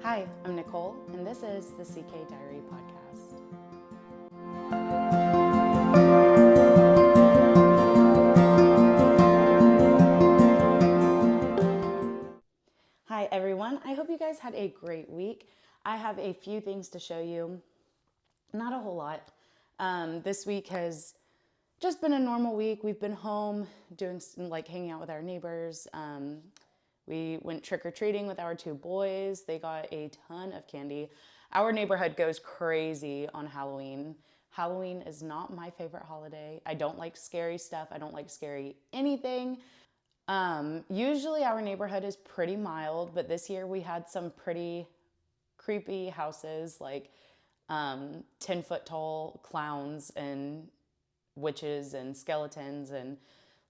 Hi, I'm Nicole, and this is the CK Diary Podcast. Hi, everyone. I hope you guys had a great week. I have a few things to show you, not a whole lot. This week has just been a normal week. We've been home doing hanging out with our neighbors. We went trick-or-treating with our two boys. They got a ton of candy. Our neighborhood goes crazy on Halloween. Halloween is not my favorite holiday. I don't like scary stuff. I don't like scary anything. Usually our neighborhood is pretty mild, but this year we had some pretty creepy houses, like 10-foot tall clowns and witches and skeletons, and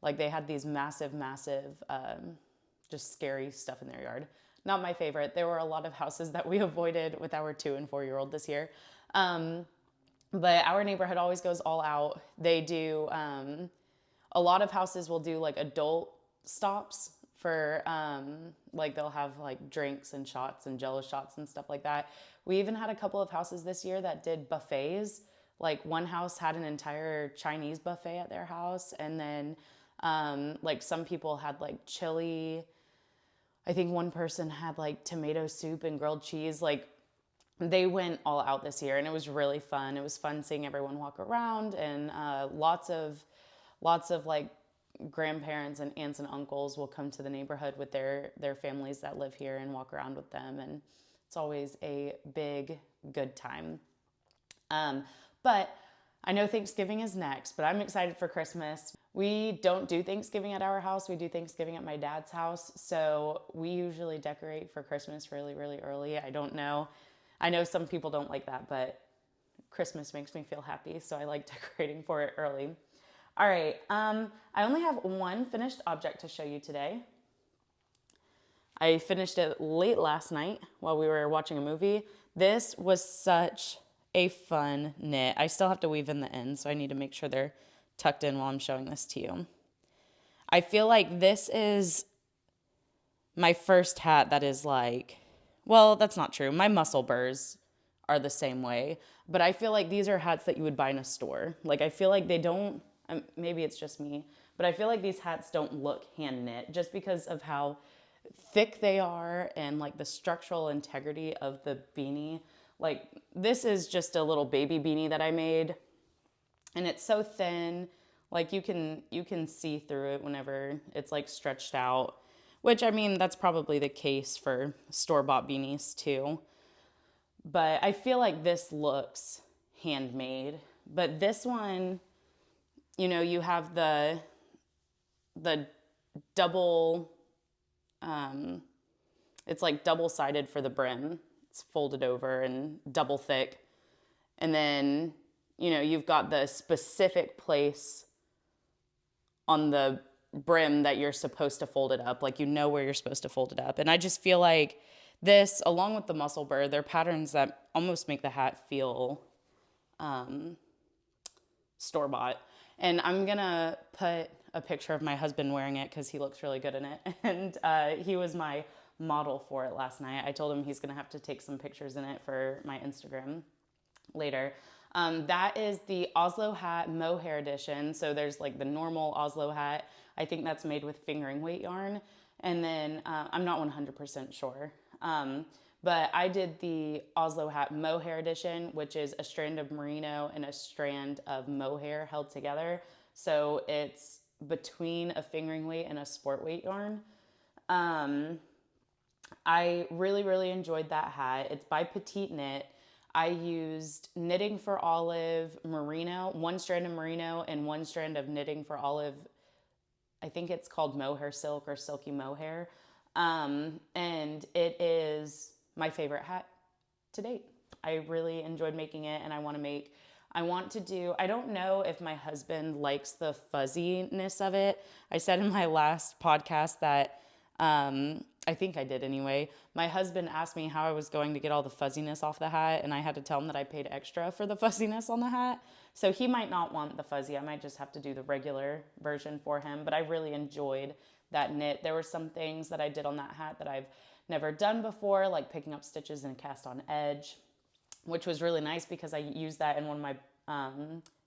like they had these massive just scary stuff in their yard. Not my favorite. There were a lot of houses that we avoided with our 2 and 4-year-old this year. But our neighborhood always goes all out. They do, a lot of houses will do like adult stops for, like they'll have like drinks and shots and jello shots and stuff like that. We even had a couple of houses this year that did buffets. Like one house had an entire Chinese buffet at their house, and then like some people had like chili. I think one person had like tomato soup and grilled cheese. Like they went all out this year, and it was really fun. It was fun seeing everyone walk around, and lots of like grandparents and aunts and uncles will come to the neighborhood with their families that live here and walk around with them, and it's always a big good time. But I know Thanksgiving is next, but I'm excited for Christmas. We don't do Thanksgiving at our house. We do Thanksgiving at my dad's house. So we usually decorate for Christmas really, really early. I don't know. I know some people don't like that, but Christmas makes me feel happy, so I like decorating for it early. All right, I only have one finished object to show you today. I finished it late last night while we were watching a movie. This was such a fun knit. I still have to weave in the ends, so I need to make sure they're tucked in while I'm showing this to you. I feel like this is my first hat that is like, well, that's not true. My muscle burrs are the same way, but I feel like these are hats that you would buy in a store. Like I feel like they don't, maybe it's just me, but I feel like these hats don't look hand knit just because of how thick they are and like the structural integrity of the beanie. Like this is just a little baby beanie that I made, and it's so thin, like you can see through it whenever it's like stretched out, which I mean that's probably the case for store-bought beanies too. But I feel like this looks handmade. But this one, you have the double, it's like double-sided for the brim. It's folded over and double thick. And then, you've got the specific place on the brim that you're supposed to fold it up. Like, where you're supposed to fold it up. And I just feel like this, along with the muscle burr, they're patterns that almost make the hat feel store-bought. And I'm going to put a picture of my husband wearing it because he looks really good in it. And he was my model for it last night. I told him he's going to have to take some pictures in it for my Instagram later. That is the Oslo hat mohair edition. So there's like the normal Oslo hat. I think that's made with fingering weight yarn. And then I'm not 100% sure. But I did the Oslo hat mohair edition, which is a strand of merino and a strand of mohair held together. So it's between a fingering weight and a sport weight yarn. I really, really enjoyed that hat. It's by Petite Knit. I used Knitting for Olive merino, one strand of merino and one strand of Knitting for Olive. I think it's called mohair silk or silky mohair. And it is my favorite hat to date. I really enjoyed making it, and I don't know if my husband likes the fuzziness of it. I said in my last podcast that, I think I did anyway. My husband asked me how I was going to get all the fuzziness off the hat, and I had to tell him that I paid extra for the fuzziness on the hat. So he might not want the fuzzy. I might just have to do the regular version for him, but I really enjoyed that knit. There were some things that I did on that hat that I've never done before, like picking up stitches and cast on edge, which was really nice because I used that in one of my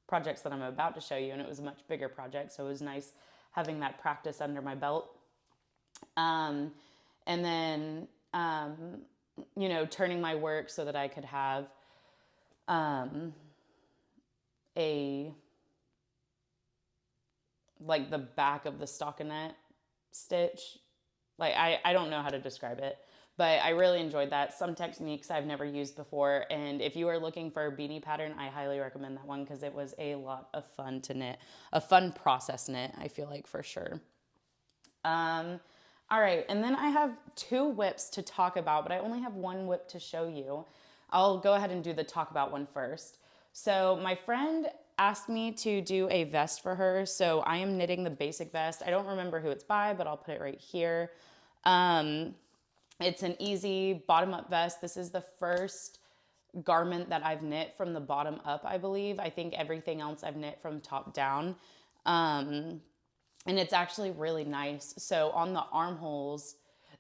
projects that I'm about to show you, and it was a much bigger project, so it was nice having that practice under my belt. And then, turning my work so that I could have like the back of the stockinette stitch. Like, I don't know how to describe it, but I really enjoyed that. Some techniques I've never used before, and if you are looking for a beanie pattern, I highly recommend that one because it was a lot of fun to knit, a fun process knit, I feel like, for sure. All right, and then I have 2 whips to talk about, but I only have 1 whip to show you. I'll go ahead and do the talk about one first. So my friend asked me to do a vest for her, so I am knitting the basic vest. I don't remember who it's by, but I'll put it right here. It's an easy bottom-up vest. This is the first garment that I've knit from the bottom up, I believe. I think everything else I've knit from top down. And it's actually really nice. So on the armholes,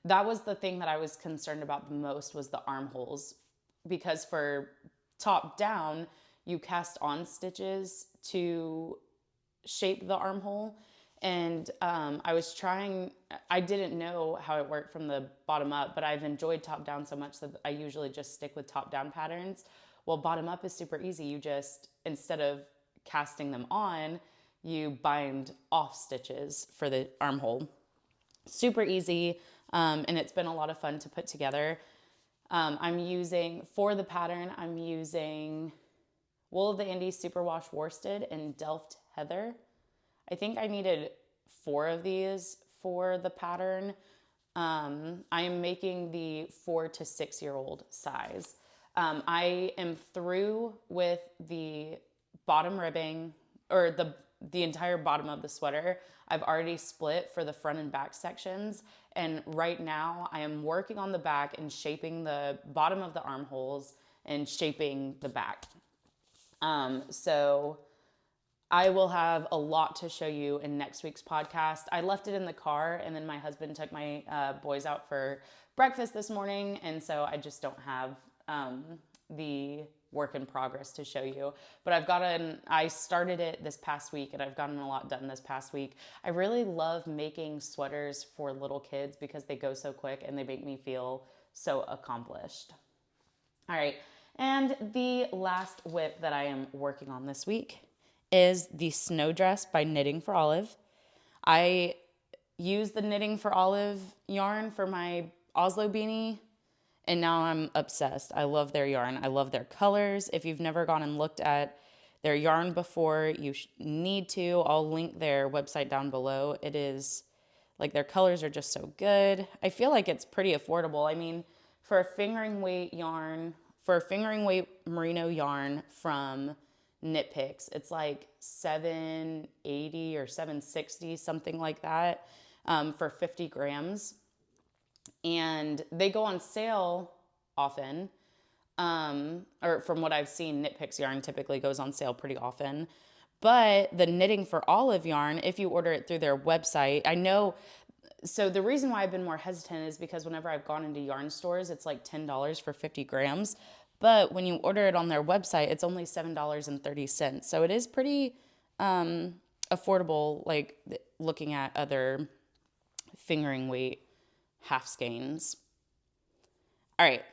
that was the thing that I was concerned about the most, was the armholes. Because for top down, you cast on stitches to shape the armhole. And I didn't know how it worked from the bottom up, but I've enjoyed top down so much that I usually just stick with top down patterns. Well, bottom up is super easy. You just, instead of casting them on, you bind off stitches for the armhole. Super easy, and it's been a lot of fun to put together. For the pattern, I'm using Wool of the Andes Superwash Worsted and Delft Heather. I think I needed 4 of these for the pattern. I am making the 4 to 6 year old size. I am through with the bottom ribbing, or the entire bottom of the sweater. I've already split for the front and back sections. And right now I am working on the back and shaping the bottom of the armholes and shaping the back. So I will have a lot to show you in next week's podcast. I left it in the car, and then my husband took my boys out for breakfast this morning. And so I just don't have the work in progress to show you, but I started it this past week, and I've gotten a lot done this past week. I really love making sweaters for little kids because they go so quick and they make me feel so accomplished. All right, and the last whip that I am working on this week is the Snow Dress by Knitting for Olive. I used the Knitting for Olive yarn for my Oslo beanie, and now I'm obsessed. I love their yarn. I love their colors. If you've never gone and looked at their yarn before, you need to. I'll link their website down below. It is, like, their colors are just so good. I feel like it's pretty affordable. I mean, for a fingering weight merino yarn from Knit Picks, it's like $7.80 or $7.60, something like that, for 50 grams. And they go on sale often, or from what I've seen, Knit Picks yarn typically goes on sale pretty often. But the Knitting for Olive yarn, if you order it through their website, I know. So the reason why I've been more hesitant is because whenever I've gone into yarn stores, it's like $10 for 50 grams. But when you order it on their website, it's only $7.30. So it is pretty affordable, like looking at other fingering weight half skeins. All right,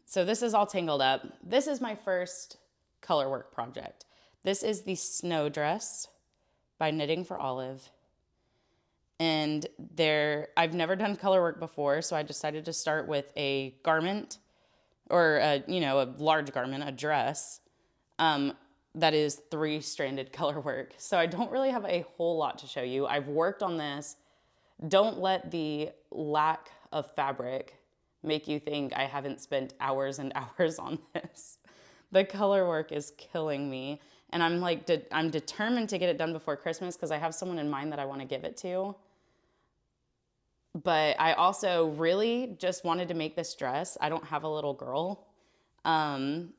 so this is all tangled up. This is my first color work project. This is the Snow Dress by Knitting for Olive. And I've never done color work before, so I decided to start with a garment, or a large garment, a dress, that is 3-stranded color work. So I don't really have a whole lot to show you. I've worked on this. Don't let the lack of fabric make you think I haven't spent hours and hours on this. The color work is killing me. And I'm determined to get it done before Christmas because I have someone in mind that I want to give it to. But I also really just wanted to make this dress. I don't have a little girl. And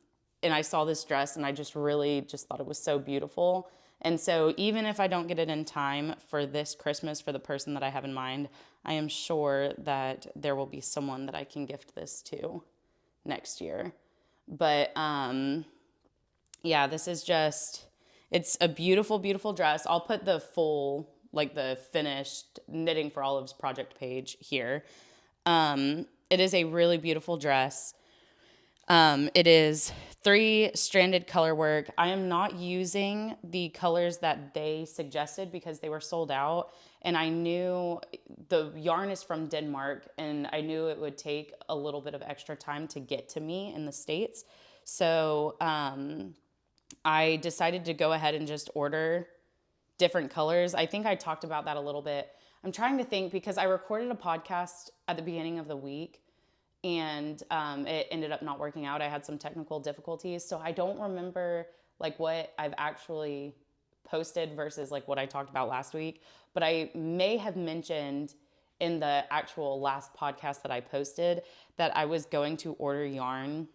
I saw this dress and I just thought it was so beautiful. And so even if I don't get it in time for this Christmas for the person that I have in mind, I am sure that there will be someone that I can gift this to next year. But yeah, this is just, it's a beautiful, beautiful dress. I'll put the full, like the finished Knitting for Olives project page here. It is a really beautiful dress. It is 3-stranded color work. I am not using the colors that they suggested because they were sold out. And I knew the yarn is from Denmark, and I knew it would take a little bit of extra time to get to me in the States. So I decided to go ahead and just order different colors. I think I talked about that a little bit. I'm trying to think because I recorded a podcast at the beginning of the week, and it ended up not working out. I had some technical difficulties, so I don't remember like what I've actually posted versus like what I talked about last week, but I may have mentioned in the actual last podcast that I posted that I was going to order yarn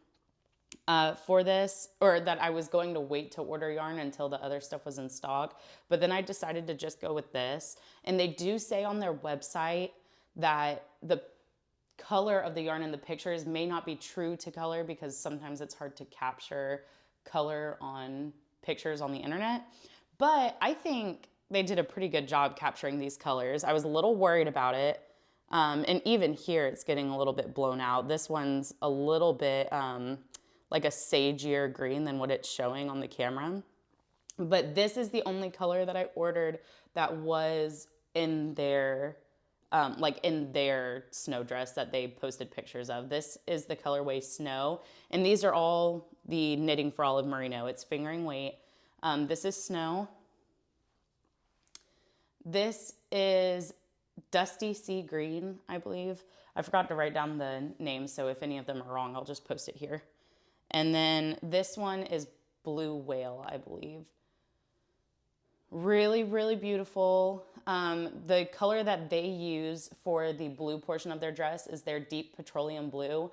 for this, or that I was going to wait to order yarn until the other stuff was in stock. But then I decided to just go with this. And they do say on their website that the color of the yarn in the pictures may not be true to color because sometimes it's hard to capture color on pictures on the internet. But I think they did a pretty good job capturing these colors. I was a little worried about it. And even here, it's getting a little bit blown out. This one's a little bit like a sagier green than what it's showing on the camera. But this is the only color that I ordered that was in their like in their snow dress that they posted pictures of. This is the colorway Snow, and these are all the Knitting for Olive Merino. It's fingering weight. This is Snow. This is Dusty Sea Green, I believe. I forgot to write down the names, so if any of them are wrong, I'll just post it here. And then this one is Blue Whale, I believe. Really, really beautiful. The color that they use for the blue portion of their dress is their deep petroleum blue.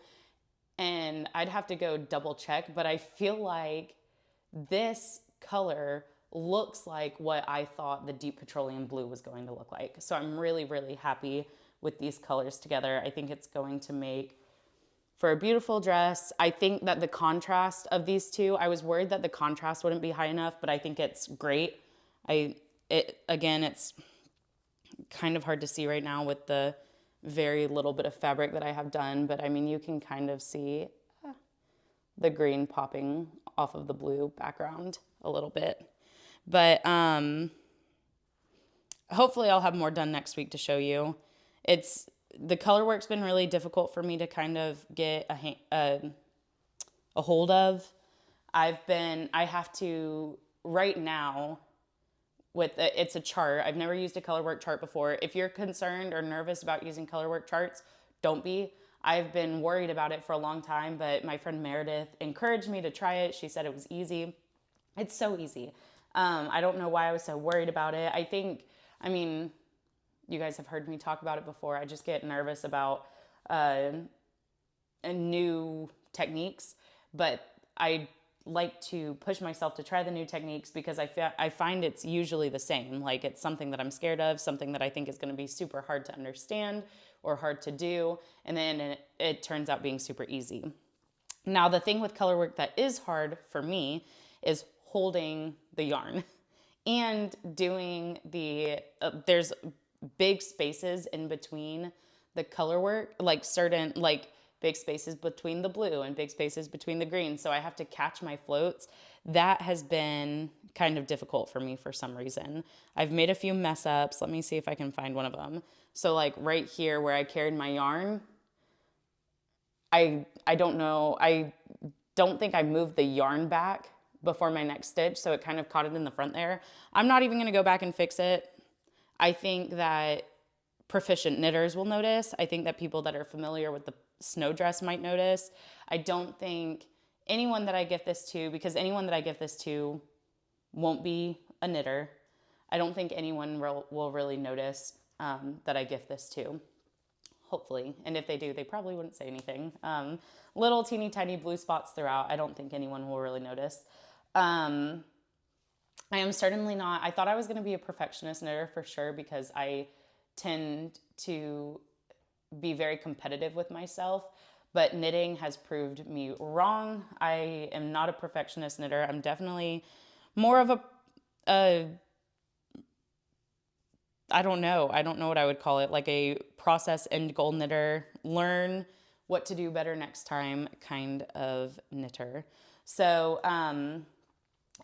And I'd have to go double check, but I feel like this color looks like what I thought the deep petroleum blue was going to look like. So I'm really, really happy with these colors together. I think it's going to make for a beautiful dress. I think that the contrast of these two, I was worried that the contrast wouldn't be high enough, but I think it's great. Again, it's kind of hard to see right now with the very little bit of fabric that I have done, but I mean, you can kind of see the green popping off of the blue background a little bit. But hopefully I'll have more done next week to show you. The color work's been really difficult for me to kind of get a hold of. I have to, right now, it's a chart. I've never used a color work chart before. If you're concerned or nervous about using color work charts, don't be. I've been worried about it for a long time, but my friend Meredith encouraged me to try it. She said it was easy. It's so easy. I don't know why I was so worried about it. I mean, you guys have heard me talk about it before. I just get nervous about new techniques, but I like to push myself to try the new techniques because I find it's usually the same. Like it's something that I'm scared of, something that I think is going to be super hard to understand or hard to do, and then it turns out being super easy. Now, the thing with color work that is hard for me is holding the yarn and doing there's big spaces in between the color work, like certain, like big spaces between the blue and big spaces between the green. So I have to catch my floats. That has been kind of difficult for me for some reason. I've made a few mess ups. Let me see if I can find one of them. So like right here where I carried my yarn, I don't know. I don't think I moved the yarn back before my next stitch. So it kind of caught it in the front there. I'm not even going to go back and fix it. I think that proficient knitters will notice. I think that people that are familiar with the snow dress might notice. I don't think anyone that I gift this to, because anyone that I gift this to won't be a knitter, I don't think anyone will really notice that I gift this to, hopefully. And if they do, they probably wouldn't say anything. Little teeny tiny blue spots throughout. I don't think anyone will really notice. I am certainly not. I thought I was going to be a perfectionist knitter for sure because I tend to be very competitive with myself, but knitting has proved me wrong. I am not a perfectionist knitter. I'm definitely more of a I don't know. I don't know what I would call it, like a process end goal knitter, learn what to do better next time kind of knitter. So,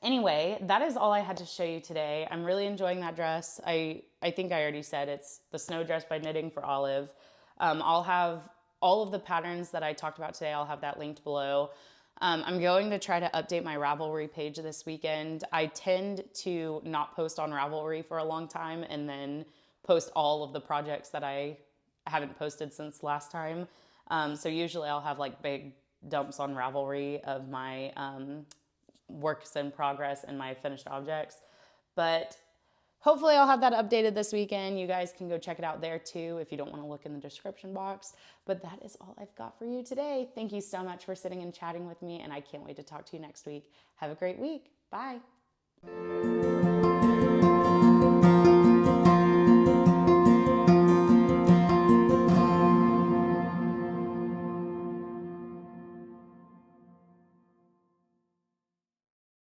anyway, that is all I had to show you today. I'm really enjoying that dress. I think I already said it's the Snow Dress by Knitting for Olive. I'll have all of the patterns that I talked about today, I'll have that linked below. I'm going to try to update my Ravelry page this weekend. I tend to not post on Ravelry for a long time and then post all of the projects that I haven't posted since last time. So usually I'll have like big dumps on Ravelry of my works in progress and my finished objects. But hopefully I'll have that updated this weekend. You guys can go check it out there too if you don't want to look in the description box. But that is all I've got for you today. Thank you so much for sitting and chatting with me, and I can't wait to talk to you next week. Have a great week. Bye.